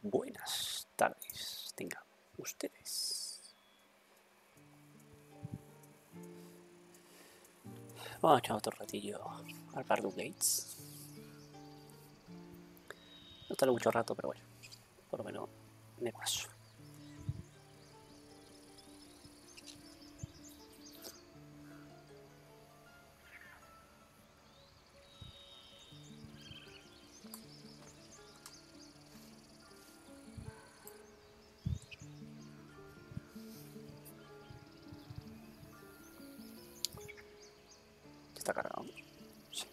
Buenas tardes, tengan ustedes. Vamos a echar otro ratillo al Baldur's Gates. No estaré mucho rato, pero bueno, por lo menos me paso. Está cargado. Sí.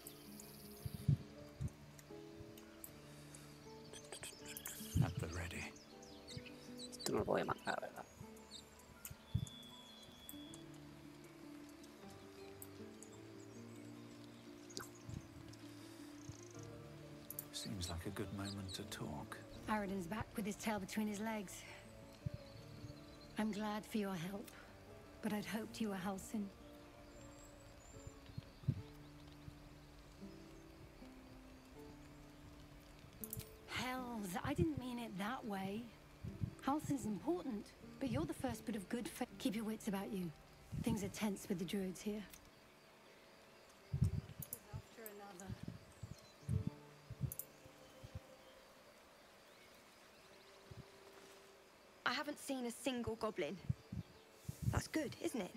At the ready. Esto no lo puedo mandar, ¿verdad? Seems like a good moment to talk. Aradin's back with his tail between his legs. I'm glad for your help, but I'd hoped you were Halsin. Hells, I didn't mean it that way. Halsin's important, but you're the first bit of good faith. Keep your wits about you. Things are tense with the druids here. After another. I haven't seen a single goblin. That's good, isn't it?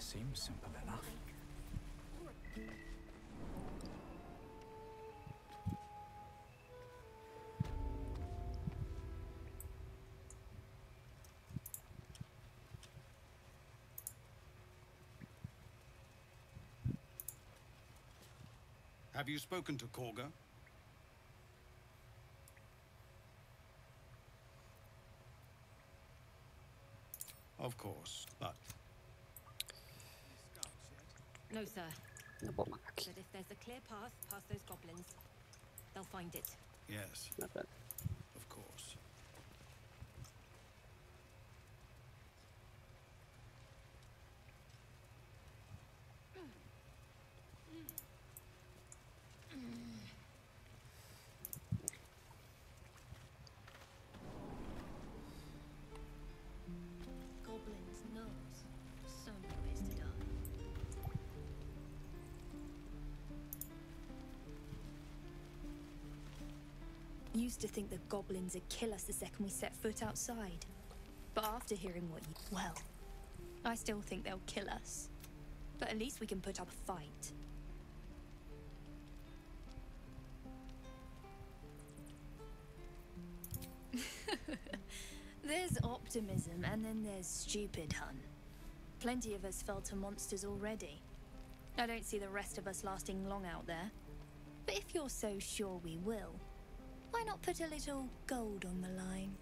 Seems simple enough. Have you spoken to Korga? Of course, but... No, sir. No puedo mandar aquí. But if there's a clear path past those goblins, they'll find it. Yes, No, pero- of course. Goblins knows. So many ways to die. Used to think the goblins would kill us the second we set foot outside. But after hearing what you... Well, I still think they'll kill us. But at least we can put up a fight. There's optimism, and then there's stupid, hun. Plenty of us fell to monsters already. I don't see the rest of us lasting long out there. But if you're so sure we will, why not put a little gold on the line?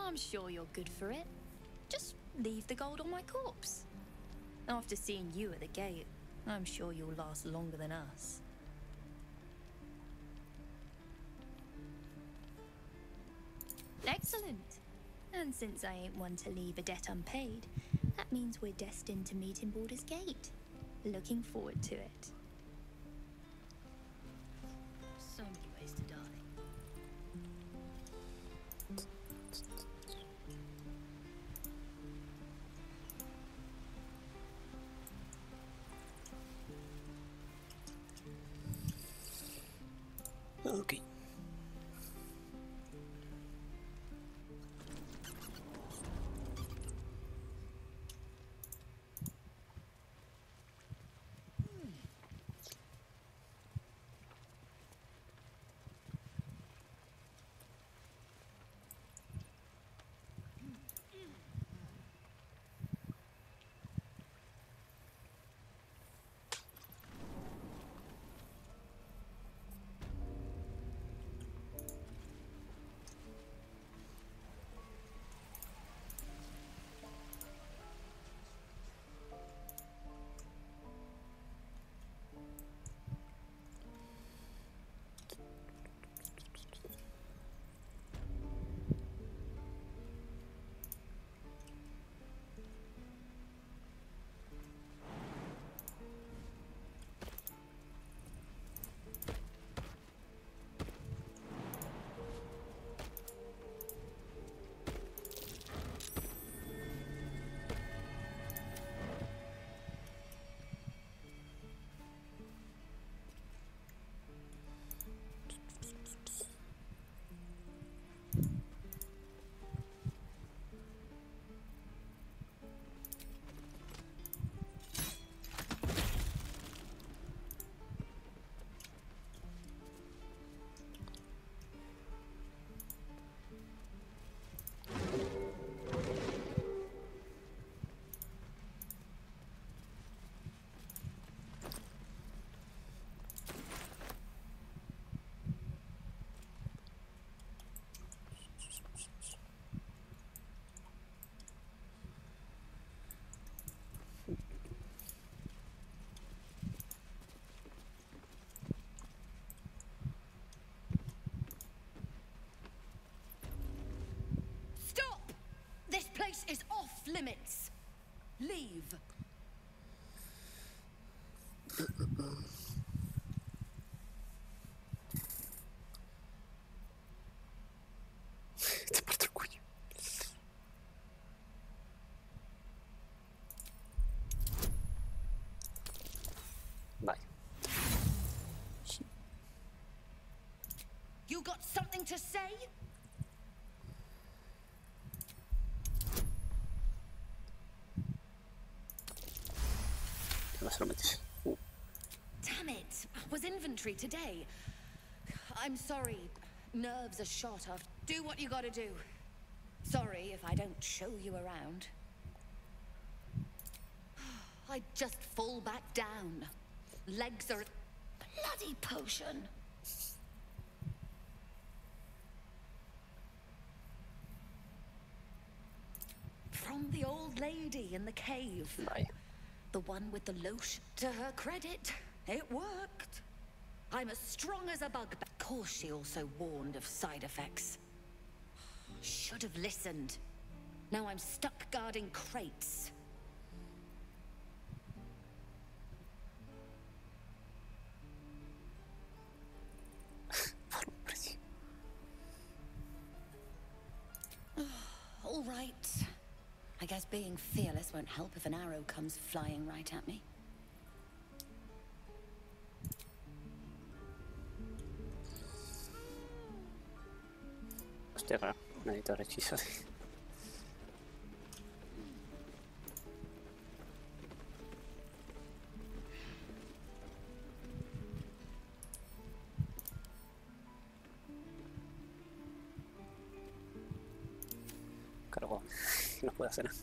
I'm sure you're good for it. Just leave the gold on my corpse. After seeing you at the gate, I'm sure you'll last longer than us. Excellent. And since I ain't one to leave a debt unpaid, that means we're destined to meet in Baldur's Gate. Looking forward to it. So many ways to die. Ok. You got something to say? No se lo metes. Damn it! Was inventory today? I'm sorry. Nerves are shot off. Do what you gotta do. Sorry if I don't show you around. I just fall back down. Legs are a bloody potion. From the old lady in the cave. Vaya. The one with the lotion. To her credit, it worked. I'm as strong as a bug. Of course, she also warned of side effects. Should have listened. Now I'm stuck guarding crates. All right. I guess being fearless won't help if an arrow comes flying right at me. Hostia, claro. Necesito el hechizo de... Cargo. No puedo hacer nada.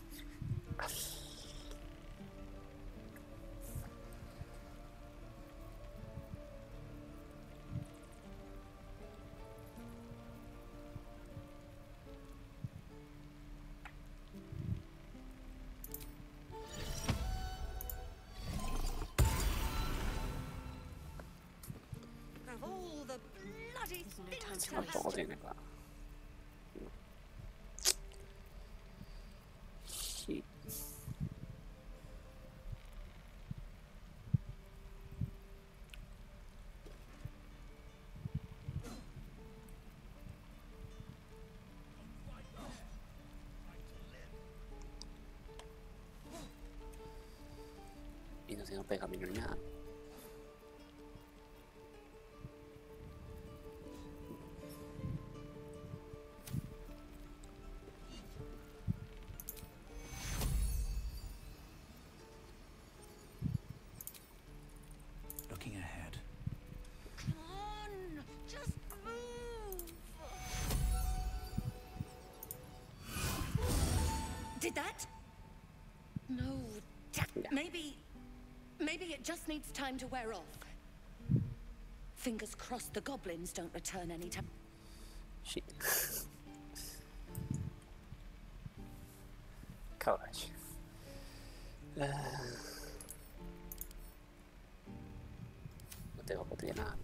Of all the bloody things to Tampoco have. tiene claro. Sí. Y no tengo pergamino ni nada. Looking ahead. Come on, just move. Did that? No. Maybe it just needs time to wear off. Fingers crossed the goblins don't return anytime. Sí. Caballo. No tengo botella nada.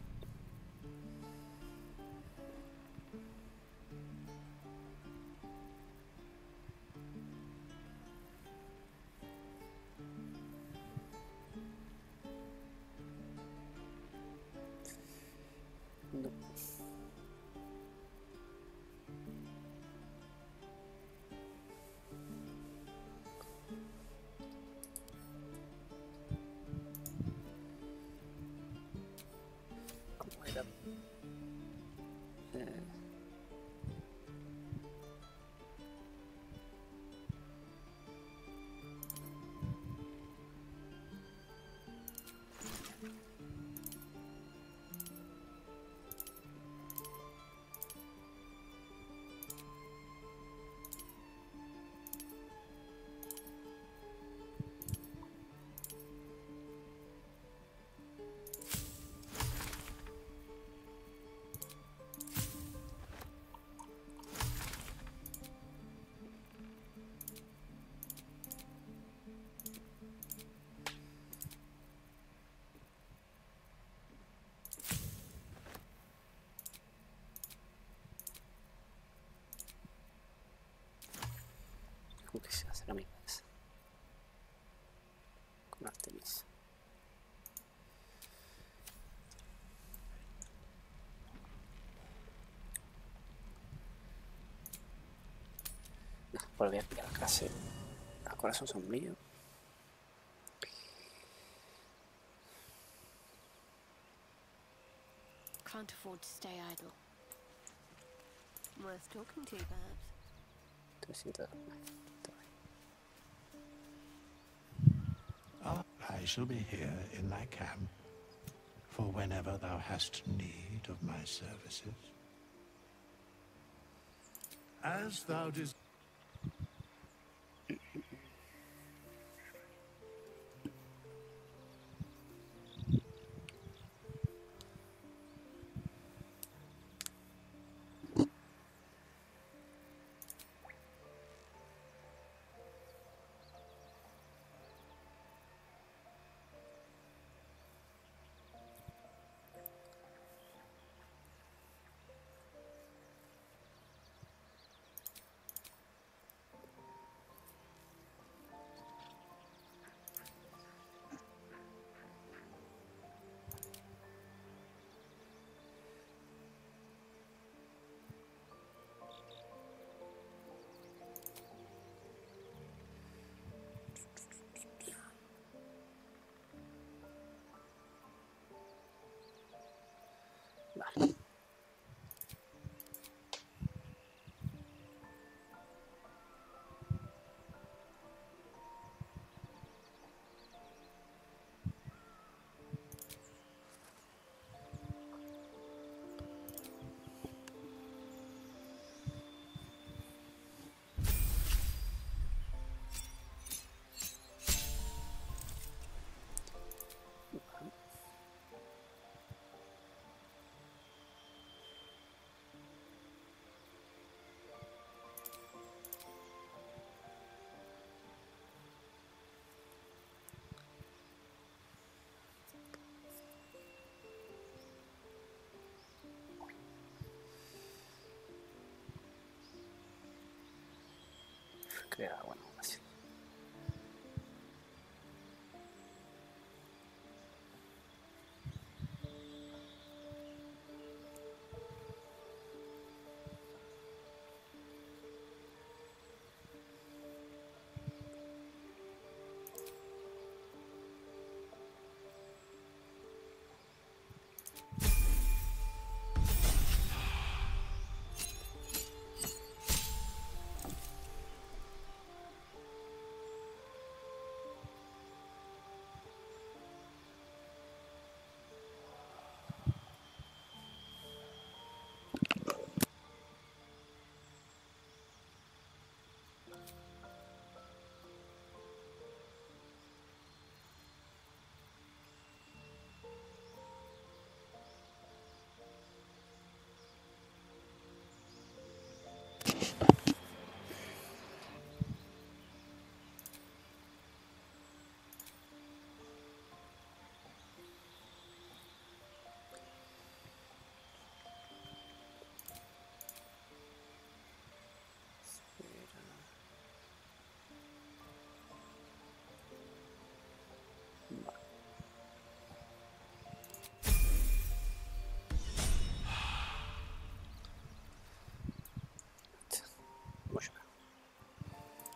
No. ¿Cómo era? ¿Cómo que se hace la misma vez? Con Artemis. No, volví a pillar la clase. A corazón sombrío. Can't afford to stay idle. Worth talking to, perhaps. Tôi xin tự. I shall be here in thy camp for whenever thou hast need of my services. As thou desires. Vale. Crear agua, no, así.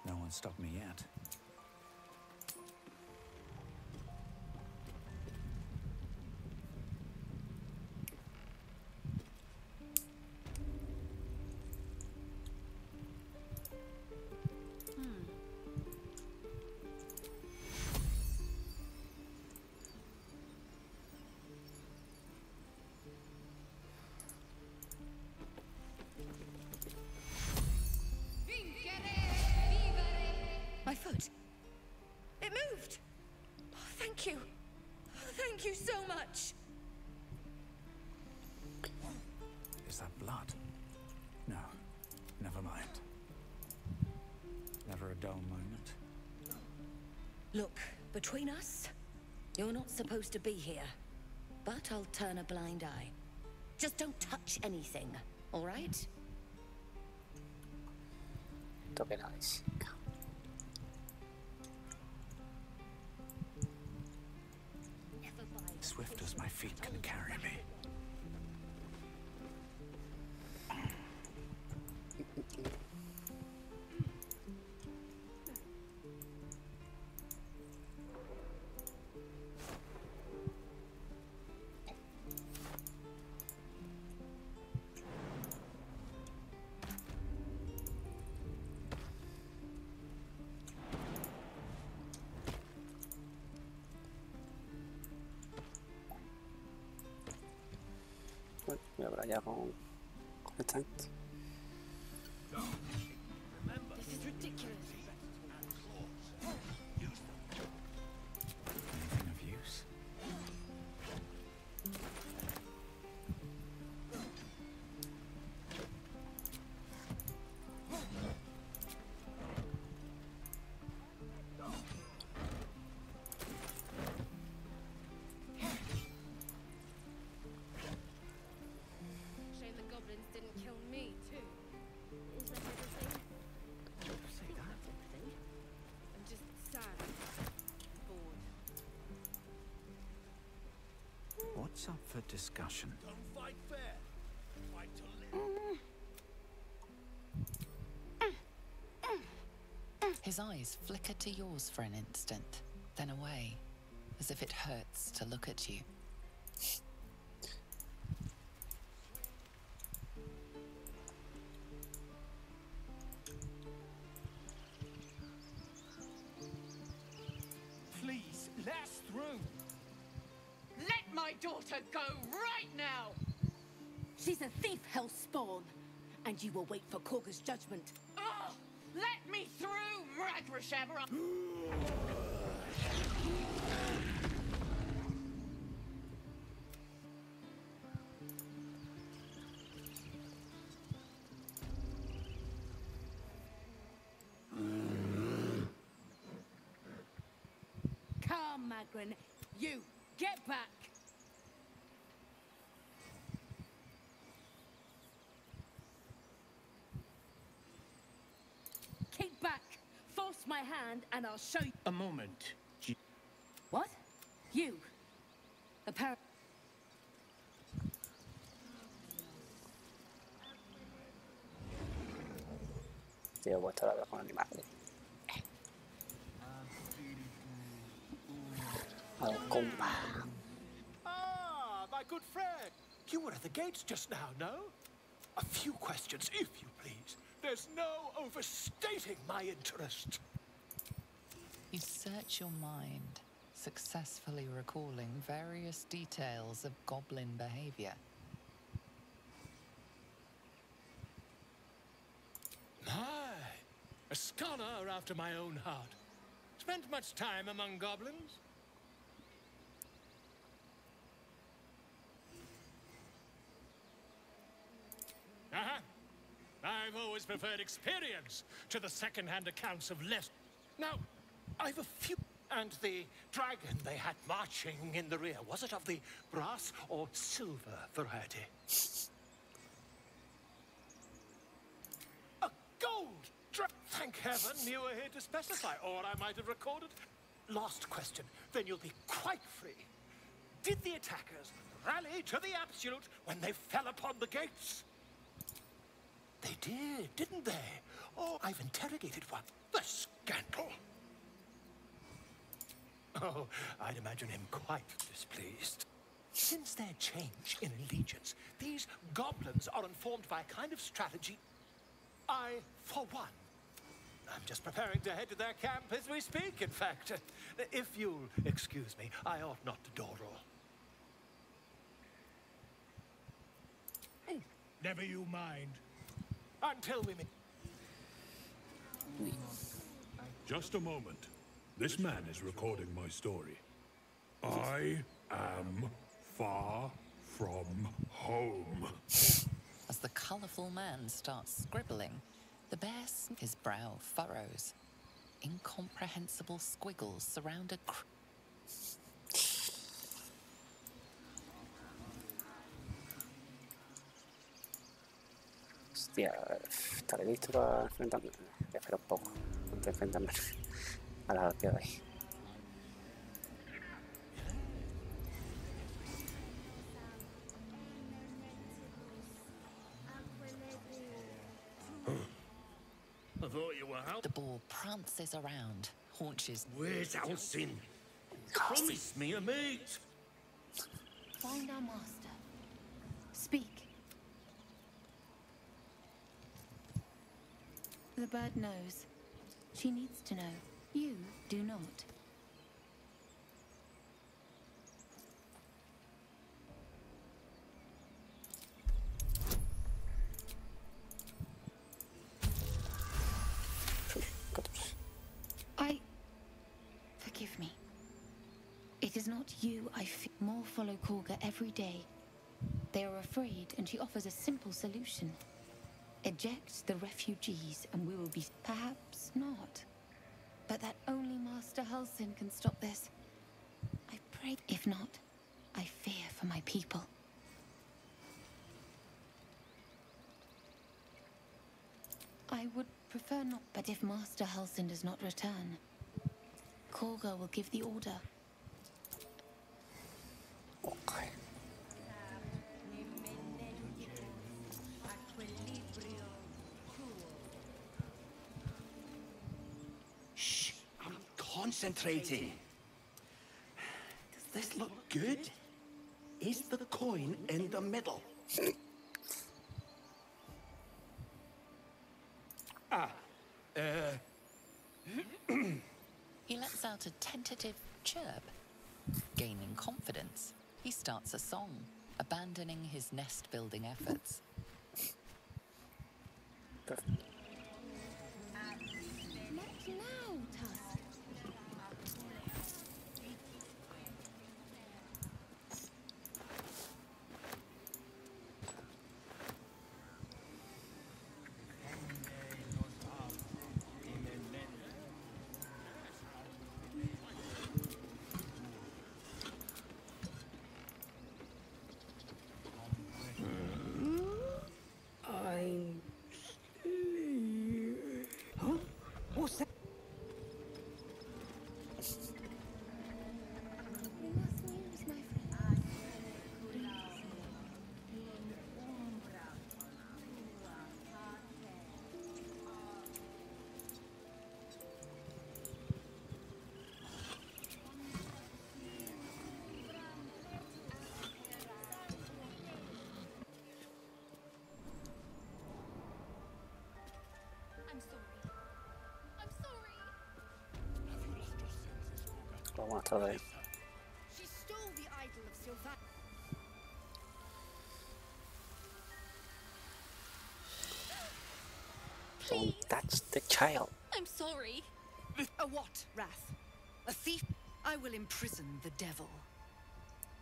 No one stopped me yet. My foot. It moved. Oh, thank you. Thank you so much. Is that blood? No. Never mind. Never a dull moment. Look, between us, you're not supposed to be here. But I'll turn a blind eye. Just don't touch anything, all right? Toque nada, sí. Swift as my feet can carry me. vaya con el tank. This is ridiculous. Anything of use? Shame the goblins didn't kill me too. Is that everything? Say that. I'm just sad. Bored. What's up for discussion? His eyes flicker to yours for an instant, then away, as if it hurts to look at you. Please, let us through. Let my daughter go right now! She's a thief, Hellspawn, and you will wait for Korga's judgment. Oh, let me through, Ragrashabra! Come, Magrin. You, get back! Keep back! Force my hand and I'll show you. A moment. What? You? Apparently. Estoy he vuelto a hablar con animales. Al comba. Ah, my good friend. You were at the gates just now, no? A few questions, if you please. There's no overstating my interest. You search your mind, successfully recalling various details of goblin behavior. My, a scholar after my own heart. Spent much time among goblins? Uh-huh. I've always preferred experience to the second-hand accounts of less. Now, I've a few... And the dragon they had marching in the rear, was it of the brass or silver variety? A gold dragon! Thank heaven you were here to specify, or I might have recorded. Last question, then you'll be quite free. Did the attackers rally to the absolute when they fell upon the gates? They did, didn't they? Oh, I've interrogated one. The scandal! Oh, I'd imagine him quite displeased. Since their change in allegiance, these goblins are informed by a kind of strategy. I, for one, I'm just preparing to head to their camp as we speak, in fact. If you'll excuse me, I ought not to dawdle. Never you mind. Until we meet. Just a moment. This man is recording my story. I am far from home. As the colourful man starts scribbling, the bear his brow furrows. Incomprehensible squiggles surround a Hostia, estaré listo para enfrentarme. Voy a esperar un poco antes de enfrentarme a la que hay. I thought you were out. The boar prances around, haunches. Where's Alcin? Promise me a mate. Find our master. Speak. The bird knows. She needs to know. You do not. It is not you I fear. More follow Korga every day. They are afraid, and she offers a simple solution. Eject the refugees, and we will be... Perhaps not. But that only Master Halsin can stop this. I pray... If not, I fear for my people. I would prefer not, but if Master Halsin does not return, Korga will give the order. Okay. Shh, I'm concentrating. Does this look good? Is the coin in the middle? He lets out a tentative chirp. Gaining confidence, he starts a song, abandoning his nest-building efforts. Perfect. Not now, Tusk. I'm... Huh? What's that? I'm sorry. I'm sorry. Lo mato lei. She stole the idol of Sylvan. Don't touch the child. I'm sorry. A what, Wrath? A thief? I will imprison the devil.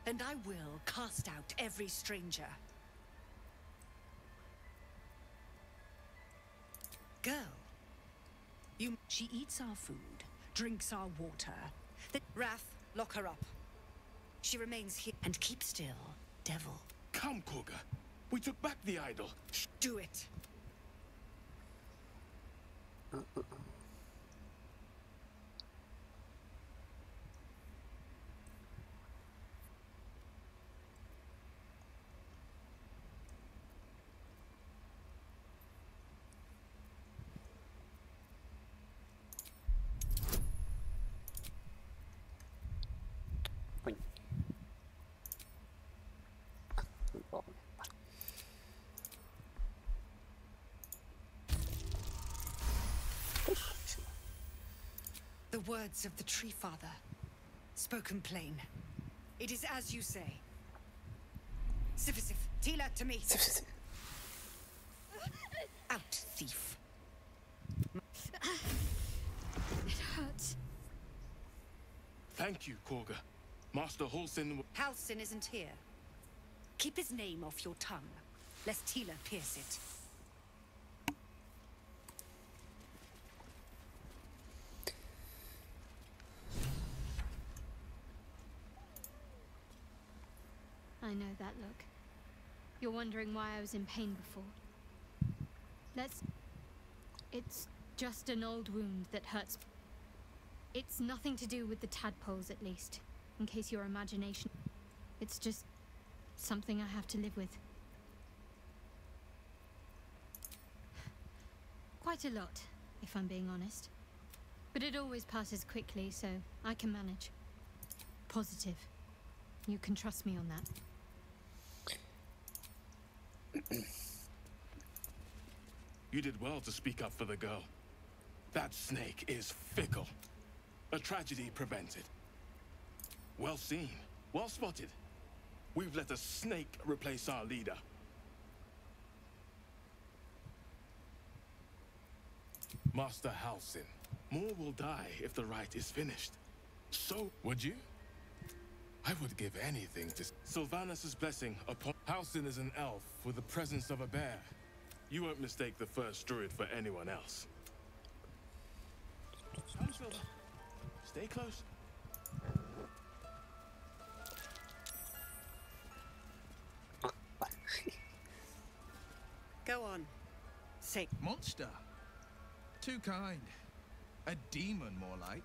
And I will cast out every stranger. Girl, she eats our food, drinks our water. Wrath, lock her up. She remains here and keep still, devil. Come, Korga. We took back the idol. Do it. Ui. The words of the Tree Father, spoken plain. It is as you say. Sifisif, Tila to me. Out, thief. It hurts. Thank you, Korga. Master Halsin... Halsin isn't here. Keep his name off your tongue, lest Tila pierce it. I know that look. You're wondering why I was in pain before. It's just an old wound that hurts. It's nothing to do with the tadpoles, at least. In case your imagination... It's just something I have to live with. Quite a lot, if I'm being honest. But it always passes quickly, so I can manage. Positive. You can trust me on that. You did well to speak up for the girl. That snake is fickle. A tragedy prevented. Well seen. Well spotted. We've let a snake replace our leader. Master Halsin, more will die if the rite is finished. So, would you? I would give anything to... Sylvanus' blessing upon... Halsin is an elf with the presence of a bear. You won't mistake the first druid for anyone else. Come, Silva. Stay close. Go on. Say. Monster. Too kind. A demon, more like.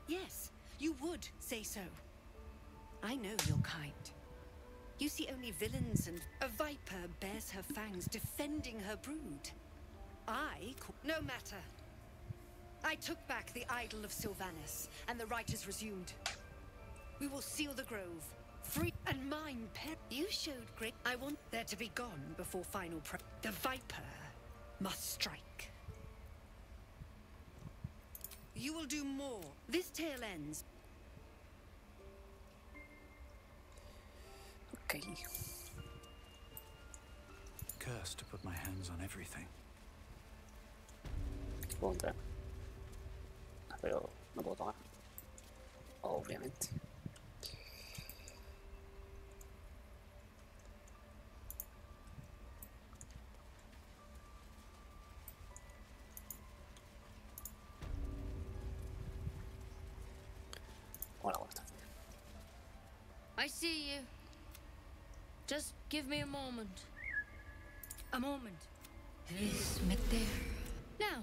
Yes, you would say so. I know you're kind. You see only villains, and a viper bears her fangs defending her brood. No matter. I took back the idol of Sylvanus, and the rite is resumed. We will seal the grove, free and mine You showed great... I want there to be gone before final The viper must strike. You will do more. This tale ends. Okay. Cursed to put my hands on everything. Punto. Pero no puedo tomar. Obviamente. Hola, vuelta. I see you. Just give me a moment. A moment. Yes, met there. Now,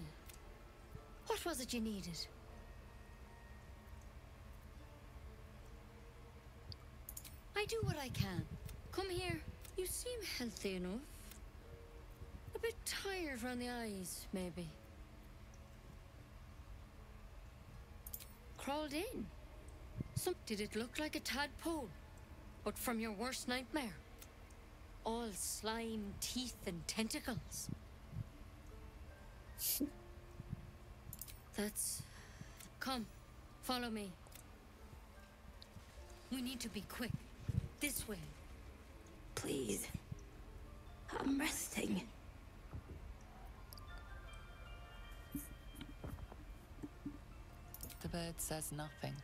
what was it you needed? I do what I can. Come here. You seem healthy enough. A bit tired around the eyes, maybe. Crawled in. Did it look like a tadpole? But from your worst nightmare? All slime, teeth, and tentacles. That's... Come, follow me. We need to be quick. This way. Please. I'm resting. The bird says nothing,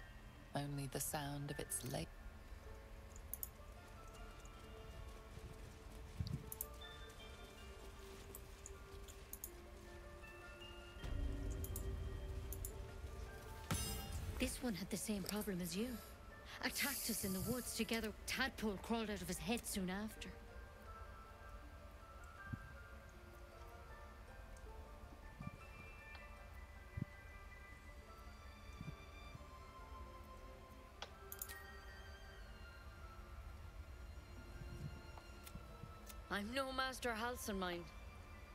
only the sound of its leg. This one had the same problem as you. Attacked us in the woods together. Tadpole crawled out of his head soon after. I'm no Master Halsin, mind.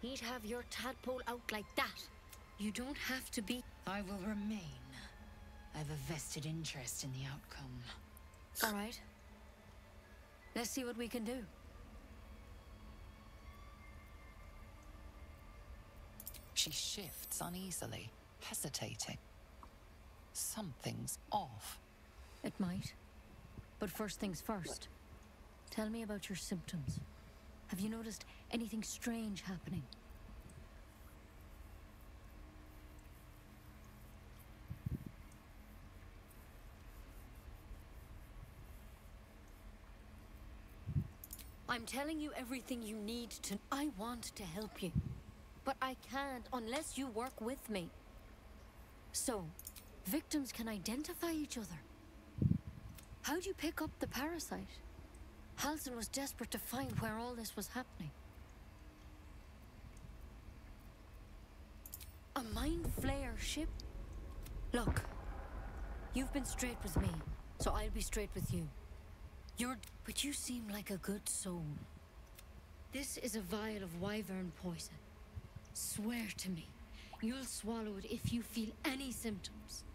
He'd have your tadpole out like that. You don't have to be... I will remain. I've a vested interest in the outcome. All right. Let's see what we can do. She shifts uneasily, hesitating. Something's off. It might. But first things first. Tell me about your symptoms. Have you noticed anything strange happening? I'm telling you everything you need to... I want to help you. But I can't unless you work with me. So, victims can identify each other. How'd you pick up the parasite? Halsin was desperate to find where all this was happening. A mind flayer ship? Look, you've been straight with me, so I'll be straight with you. But you seem like a good soul. This is a vial of wyvern poison. Swear to me, you'll swallow it if you feel any symptoms.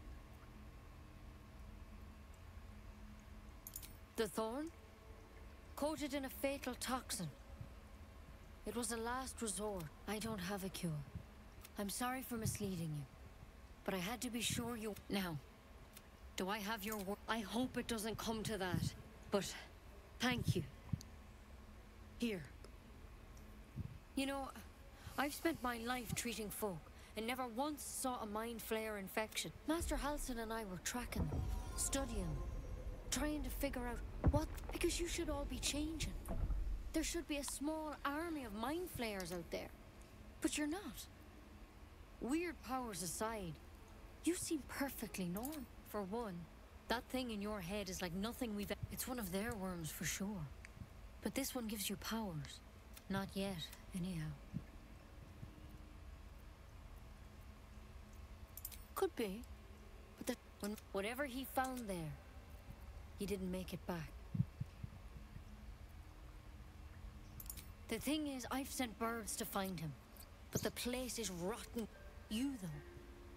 The thorn? Coated in a fatal toxin. It was a last resort. I don't have a cure. I'm sorry for misleading you, but I had to be sure you... Now, do I have your word? I hope it doesn't come to that, but thank you. Here. You know, I've spent my life treating folk and never once saw a mind flare infection. Master Halsin and I were tracking them, studying them, trying to figure out what... Because you should all be changing. There should be a small army of mind flayers out there. But you're not. Weird powers aside, you seem perfectly normal. For one, that thing in your head is like nothing we've... It's one of their worms for sure. But this one gives you powers. Not yet, anyhow. Could be. But whatever he found there, he didn't make it back. The thing is, I've sent birds to find him. But the place is rotten. You, though,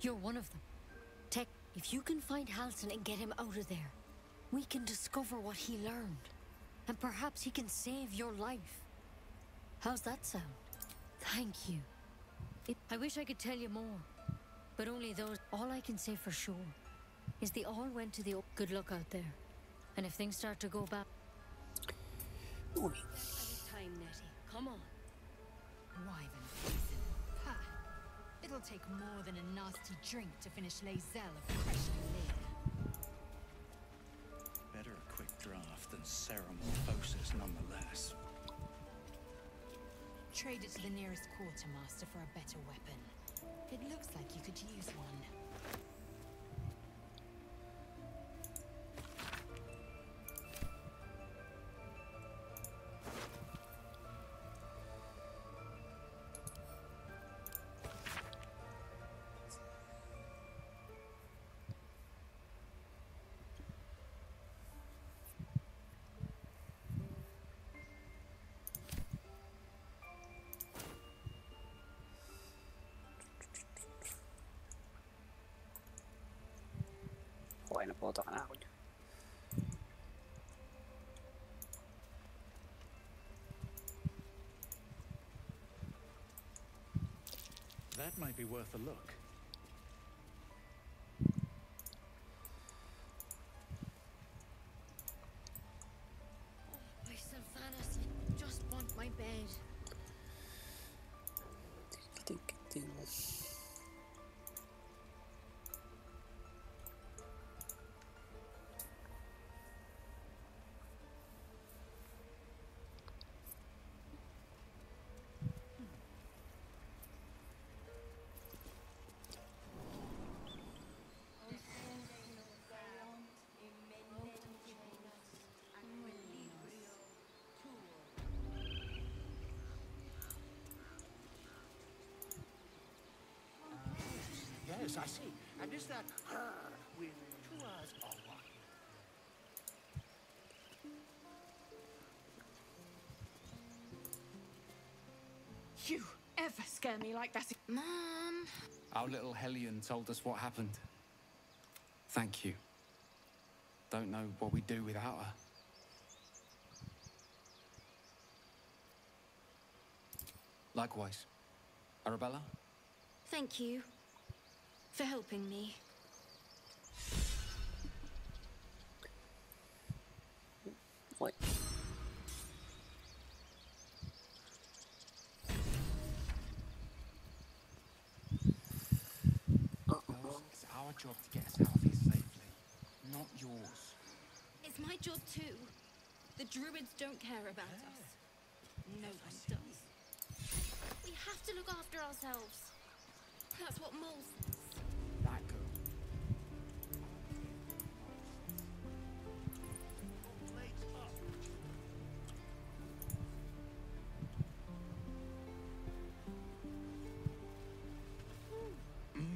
you're one of them. Tech, if you can find Halsin and get him out of there, we can discover what he learned. And perhaps he can save your life. How's that sound? Thank you. I wish I could tell you more. But only those... All I can say for sure is they all went to the... Good luck out there. And if things start to go bad... Any time, Nettie. Come on. Wyvern poison. Ha! It'll take more than a nasty drink to finish Lae'zel of Creshkaleir. Better a quick draft than Ceramorphosis nonetheless. Trade it to the nearest quartermaster for a better weapon. It looks like you could use one. Joder, no puedo tocar nada, coño. That might be worth a look. My Sylvanas, I just want my bed. Yes, I see. And is that her with 2 eyes or what? You ever scare me like that? Mom! Our little Hellion told us what happened. Thank you. Don't know what we'd do without her. Likewise. Arabella? Thank you for helping me. What? It's our job to get us out of here safely, not yours. It's my job too. The druids don't care about us. No one does. We have to look after ourselves. That's what Mole says. That girl.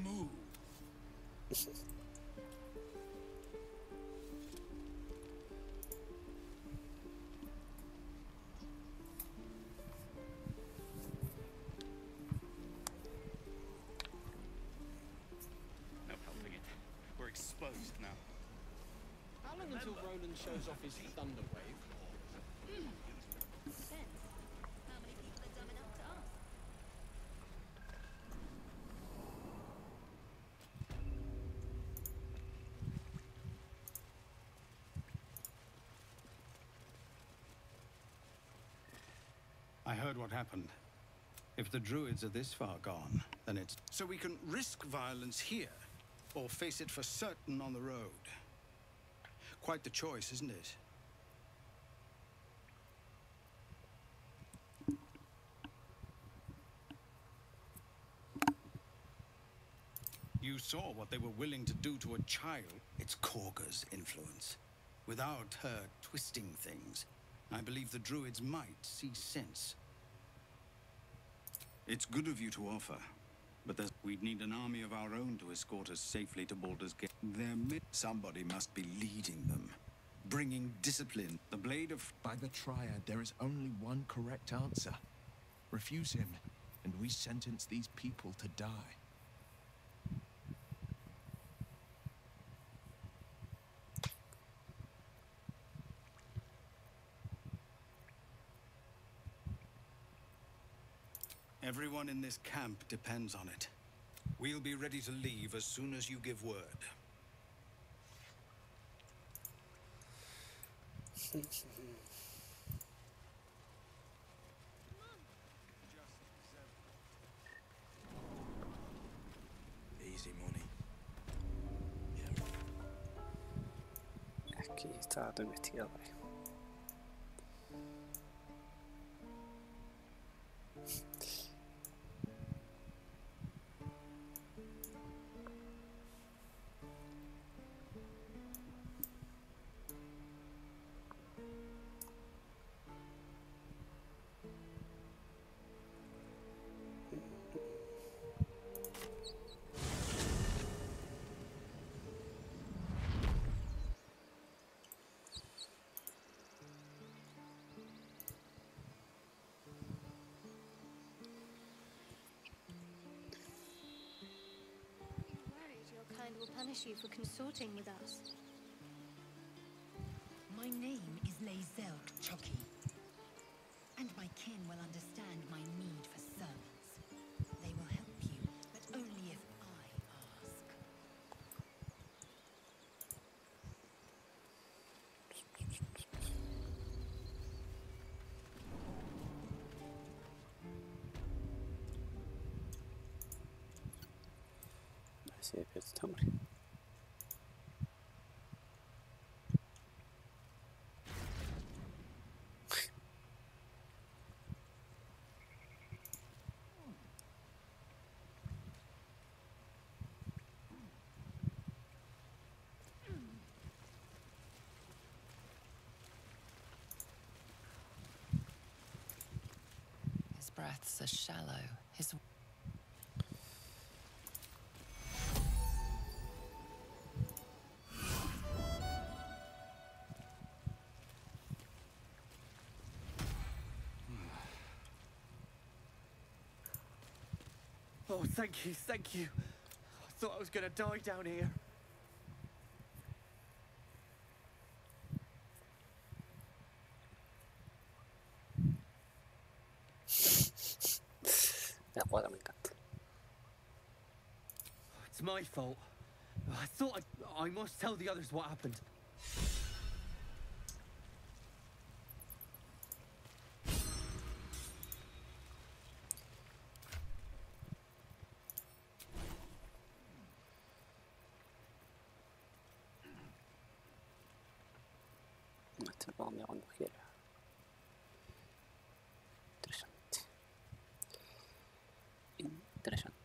Move. No helping it. We're exposed now. How long until Roland shows off his thunder wave? I heard what happened. If the druids are this far gone, then it's... So we can risk violence here, or face it for certain on the road. Quite the choice, isn't it? You saw what they were willing to do to a child. It's Korga's influence. Without her twisting things, I believe the druids might see sense. It's good of you to offer, but we'd need an army of our own to escort us safely to Baldur's Gate. Somebody must be leading them, bringing discipline. The blade of... By the Triad, there is only one correct answer. Refuse him, and we sentence these people to die. Everyone in this camp depends on it. We'll be ready to leave as soon as you give word. Easy money. Aquí está tu investigador. Will punish you for consorting with us. My name is Lae'zel Chokhi, and my kin will understand my need for servants. They will help you, but only if I ask. See if it's Tommy. His breaths are shallow. His Oh, thank you, thank you. I thought I was gonna die down here. La jugada me encanta. It's my fault. I thought I must tell the others what happened. Vamos cuando quiera. Interesante. Interesante.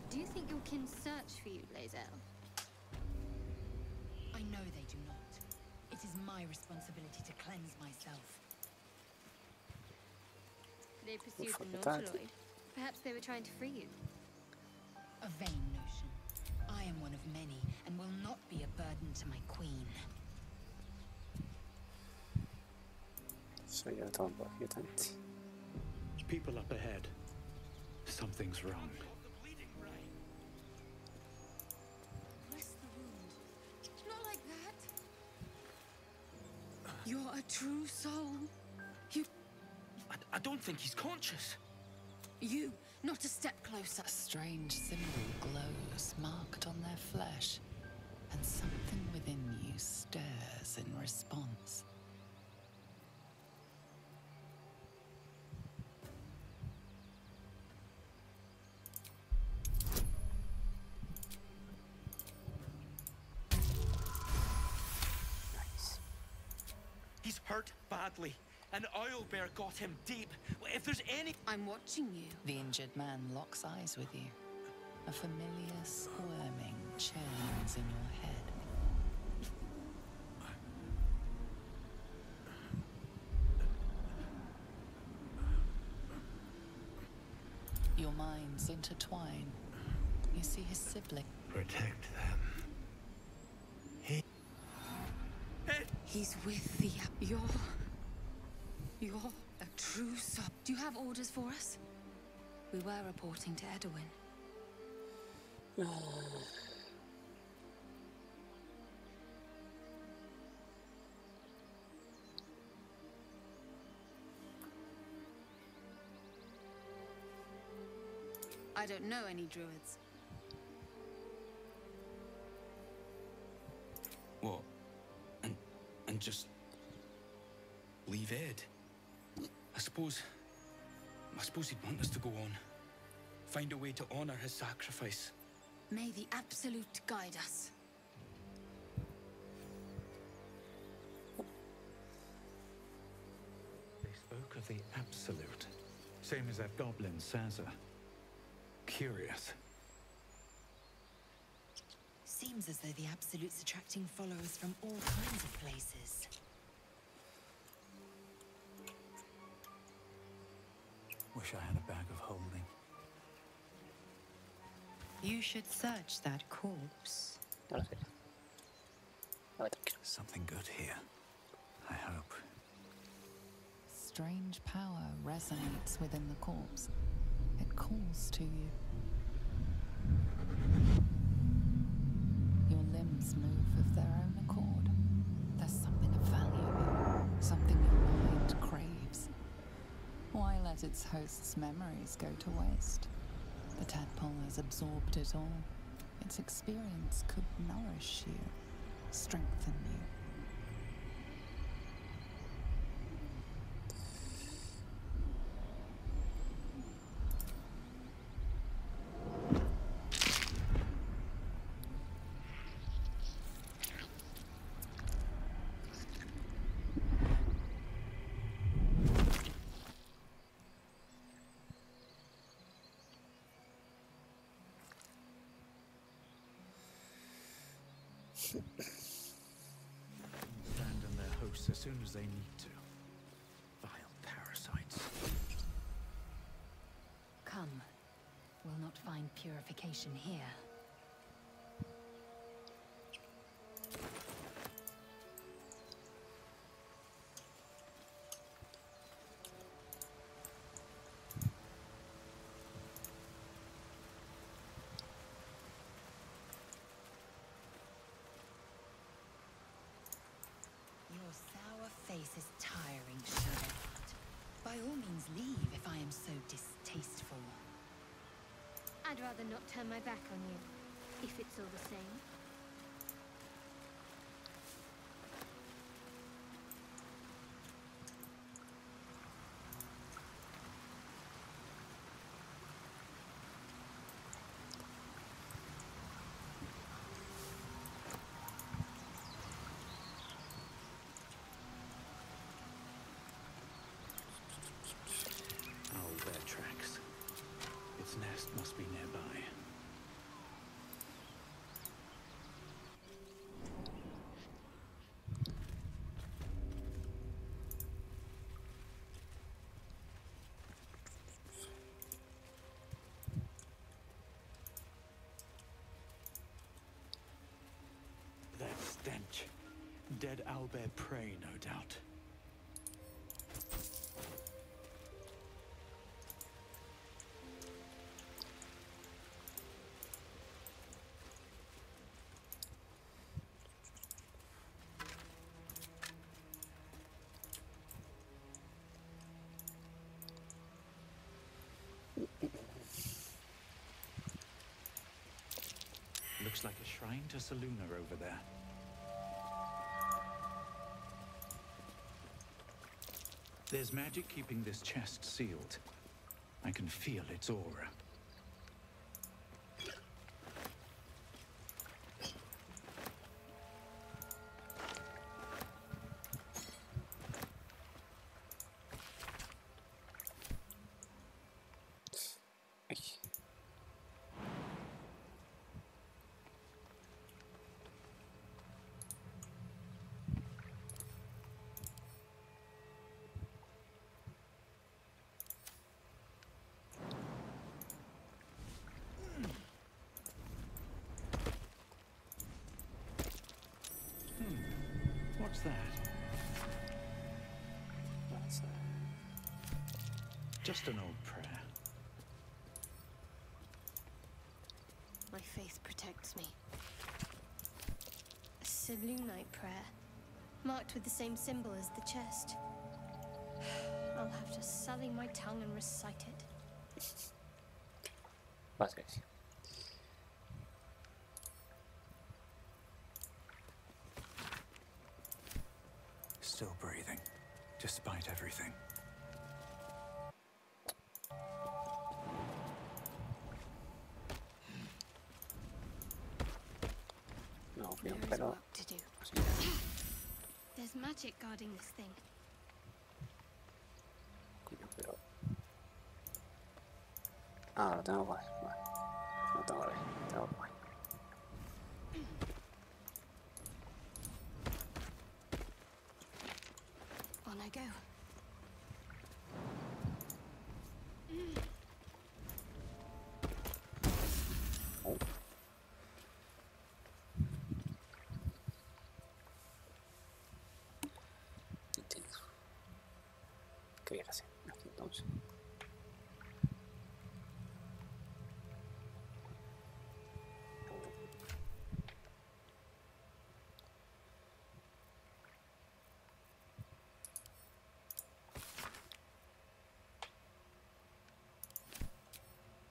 Do you think your kin search for you, Lae'zel? I know they do not. It is my responsibility to cleanse myself. They pursued the Facultad. Nautiloid. Perhaps they were trying to free you. A vain notion. I am one of many, and will not be a burden to my queen. Så jag tar bara mutant. People up ahead. Something's wrong. Bless the wound. Not like that. You're a true soul. I don't think he's conscious. You, not a step closer. A strange symbol glows, marked on their flesh, and something within you stirs in response. He's hurt badly. An owlbear got him deep. If there's any... I'm watching you. The injured man locks eyes with you. A familiar squirming churns in your head. Your minds intertwine. You see his sibling. Protect them. He's with the... You're a true soul. Do you have orders for us? We were reporting to Edwin. I don't know any druids. What? And just... leave Ed? I suppose he'd want us to go on. Find a way to honor his sacrifice. May the Absolute guide us. They spoke of the Absolute. Same as that goblin, Sazza. Curious. Seems as though the Absolute's attracting followers from all kinds of places. Wish I had a bag of holding. You should search that corpse. Something good here. I hope. Strange power resonates within the corpse. It calls to you. Your limbs move of their own accord. There's something of value here, something your mind craves. Why let its host's memories go to waste? The tadpole has absorbed it all. Its experience could nourish you, strengthen you. Abandon their hosts as soon as they need to. Vile parasites. Come. We'll not find purification here. Your sour face is tiring, Shadowheart. By all means leave if I am so distasteful. I'd rather not turn my back on you, if it's all the same. Owlbear tracks. Its nest must be nearby. That stench. Dead owlbear prey, no doubt. Looks like a shrine to Selûne over there. There's magic keeping this chest sealed. I can feel its aura. What's that? That's just an old prayer. My faith protects me. A Selûnite prayer, marked with the same symbol as the chest. I'll have to sully my tongue and recite it. Básicamente. Still breathing, despite everything. No, There is pero work to do. There's magic guarding this thing. pero lo tengo guay. Vale. No tengo guay. Tengo guay. On I go. Oh. Entiendo. ¿Qué voy a hacer aquí entonces?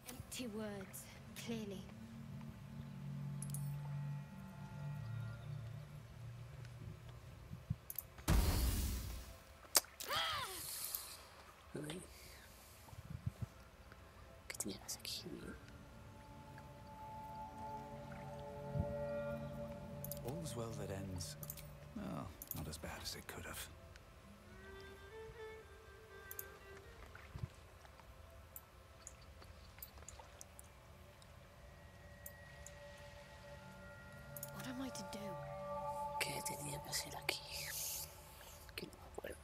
Empty words, clearly. Uy. ¿Qué tenías aquí? All's well that ends. Well, not as bad as it could have. What am I to do? ¿Qué tenía que hacer aquí? Que no me acuerdo.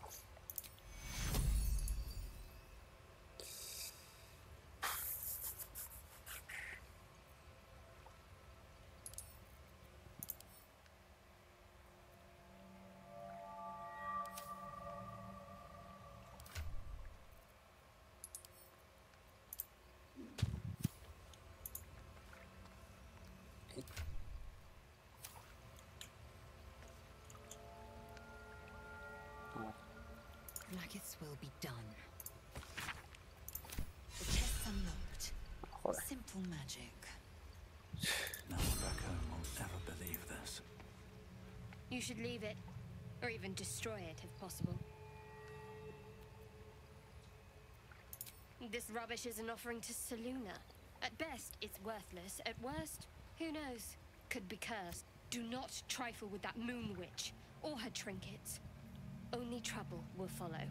Nuggets will be done. The chest's unlocked. Joder. Simple magic. No one back home will ever believe this. You should leave it, or even destroy it if possible. This rubbish is an offering to Selûne. At best, it's worthless. At worst, who knows? Could be cursed. Do not trifle with that moon witch, or her trinkets. Only trouble will follow.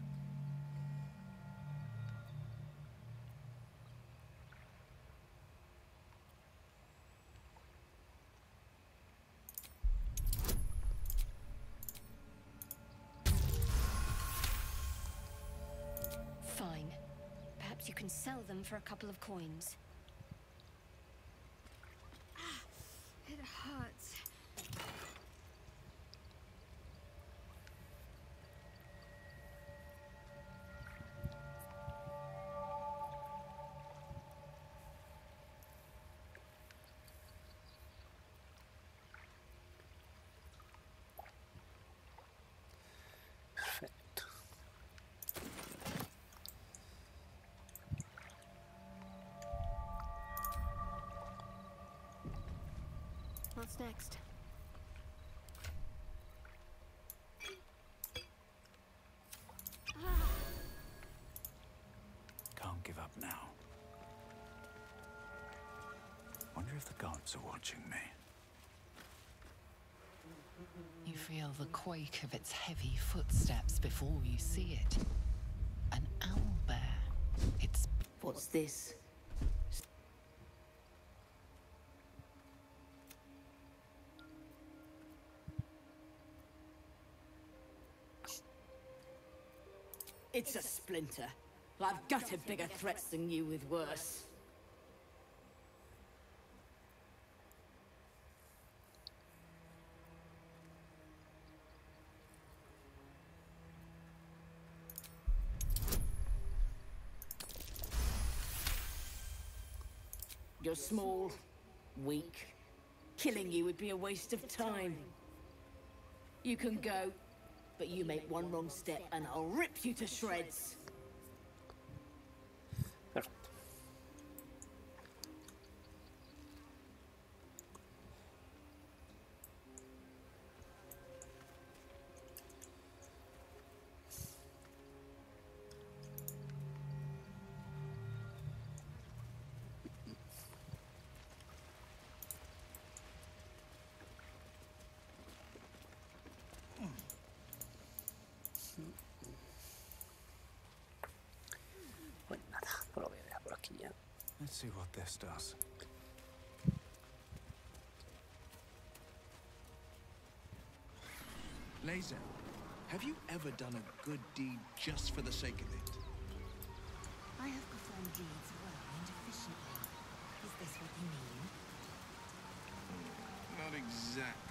Fine. Perhaps you can sell them for a couple of coins. It hurts. Perfecto. What's next? Can't give up now. Wonder if the gods are watching me. You feel the quake of its heavy footsteps before you see it. An owlbear. It's... What's this? It's a splinter. I've gutted bigger threats than you with worse. You're small, weak. Killing you would be a waste of time. You can go, but you make one wrong step and I'll rip you to shreds. Pues nada, pues lo voy a dejar por aquí ya. Let's see what this does. Lae'zel, have you ever done a good deed just for the sake of it? I have performed deeds well and efficiently. Is this what you mean? Not exactly.